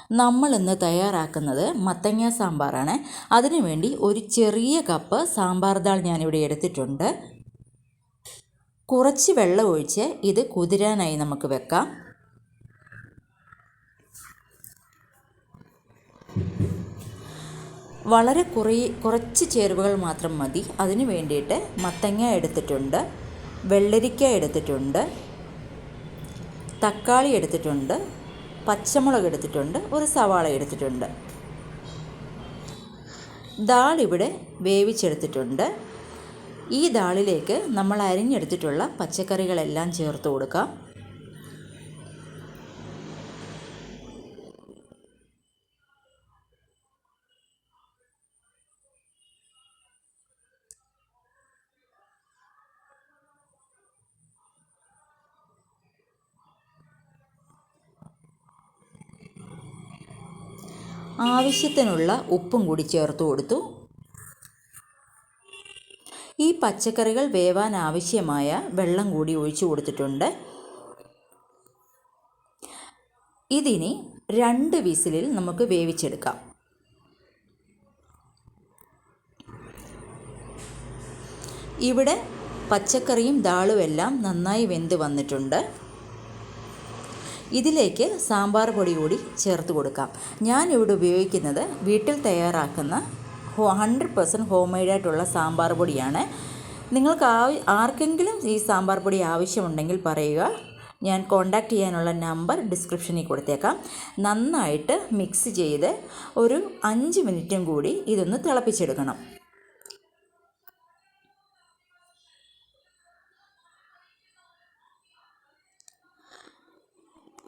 നമ്മൾ ഇന്ന് തയ്യാറാക്കുന്നത് മത്തങ്ങ സാമ്പാറാണ്. അതിനുവേണ്ടി ഒരു ചെറിയ കപ്പ് സാമ്പാർ ദാൾ ഞാനിവിടെ എടുത്തിട്ടുണ്ട്. കുറച്ച് വെള്ളം ഒഴിച്ച് ഇത് കുതിരാനായി നമുക്ക് വെക്കാം. വളരെ കുറച്ച് ചേരുവകൾ മാത്രം മതി. അതിന് വേണ്ടിയിട്ട് മത്തങ്ങ എടുത്തിട്ടുണ്ട്, വെള്ളരിക്ക എടുത്തിട്ടുണ്ട്, തക്കാളി എടുത്തിട്ടുണ്ട്, പച്ചമുളക് എടുത്തിട്ടുണ്ട്, ഒരു സവാള എടുത്തിട്ടുണ്ട്. ദാൾ ഇവിടെ വേവിച്ചെടുത്തിട്ടുണ്ട്. ഈ ദാളിലേക്ക് നമ്മൾ അരിഞ്ഞെടുത്തിട്ടുള്ള പച്ചക്കറികളെല്ലാം ചേർത്ത് കൊടുക്കാം. ആവശ്യത്തിനുള്ള ഉപ്പും കൂടി ചേർത്ത് കൊടുത്തു. ഈ പച്ചക്കറികൾ വേവാൻ ആവശ്യമായ വെള്ളം കൂടി ഒഴിച്ചു കൊടുത്തിട്ടുണ്ട്. ഇതിനി 2 വിസിലിൽ നമുക്ക് വേവിച്ചെടുക്കാം. ഇവിടെ പച്ചക്കറിയും ദാളും എല്ലാം നന്നായി വെന്ത് വന്നിട്ടുണ്ട്. ഇതിലേക്ക് സാമ്പാർ പൊടി കൂടി ചേർത്ത് കൊടുക്കാം. ഞാനിവിടെ ഉപയോഗിക്കുന്നത് വീട്ടിൽ തയ്യാറാക്കുന്ന 100% ഹോം മെയ്ഡായിട്ടുള്ള സാമ്പാർ പൊടിയാണ്. നിങ്ങൾക്ക് ആർക്കെങ്കിലും ഈ സാമ്പാർ പൊടി ആവശ്യമുണ്ടെങ്കിൽ പറയുക. ഞാൻ കോൺടാക്റ്റ് ചെയ്യാനുള്ള നമ്പർ ഡിസ്ക്രിപ്ഷനിൽ കൊടുത്തേക്കാം. നന്നായിട്ട് മിക്സ് ചെയ്ത് ഒരു 5 മിനിറ്റും കൂടി ഇതൊന്ന് തിളപ്പിച്ചെടുക്കണം.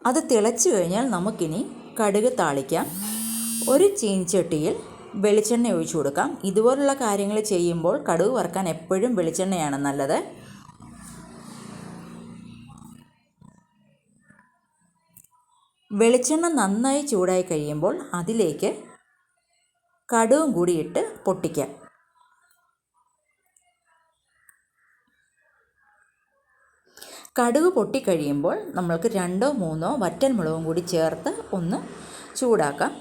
അത് തിളച്ച് കഴിഞ്ഞാൽ നമുക്കിനി കടുക് താളിക്കാം. ഒരു ചീനിച്ചട്ടിയിൽ വെളിച്ചെണ്ണ ഒഴിച്ചു കൊടുക്കാം. ഇതുപോലുള്ള കാര്യങ്ങൾ ചെയ്യുമ്പോൾ കടുക് വറുക്കാൻ എപ്പോഴും വെളിച്ചെണ്ണയാണ് നല്ലത്. വെളിച്ചെണ്ണ നന്നായി ചൂടായി കഴിയുമ്പോൾ അതിലേക്ക് കടുകും കൂടി ഇട്ട് പൊട്ടിക്കാം. കടുക് പൊട്ടിക്കഴിയുമ്പോൾ നമ്മൾക്ക് 2-3 വറ്റൽമുളകും കൂടി ചേർത്ത് ഒന്ന് ചൂടാക്കാം.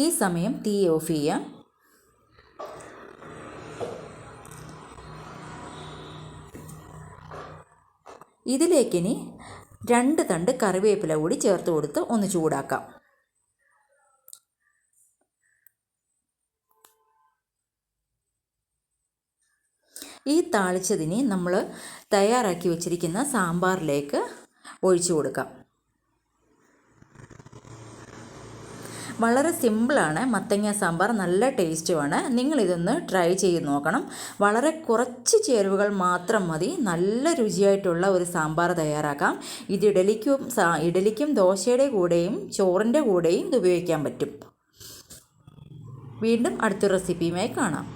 ഈ സമയം തീ ഓഫ് ചെയ്യാം. ഇതിലേക്കിനി 2 തണ്ട് കറിവേപ്പില കൂടി ചേർത്ത് കൊടുത്ത് ഒന്ന് ചൂടാക്കാം. ഈ താളിച്ചതിനെ നമ്മൾ തയ്യാറാക്കി വെച്ചിരിക്കുന്ന സാമ്പാറിലേക്ക് ഒഴിച്ചു കൊടുക്കാം. വളരെ സിമ്പിളാണ് മത്തങ്ങ സാമ്പാർ, നല്ല ടേസ്റ്റുമാണ്. നിങ്ങളിതൊന്ന് ട്രൈ ചെയ്ത് നോക്കണം. വളരെ കുറച്ച് ചേരുവകൾ മാത്രം മതി, നല്ല രുചിയായിട്ടുള്ള ഒരു സാമ്പാർ തയ്യാറാക്കാം. ഇത് ഇഡലിക്കും ദോശയുടെ കൂടെയും ചോറിൻ്റെ കൂടെയും ഇത് ഉപയോഗിക്കാൻ പറ്റും. വീണ്ടും അടുത്ത റെസിപ്പിയുമായി കാണാം.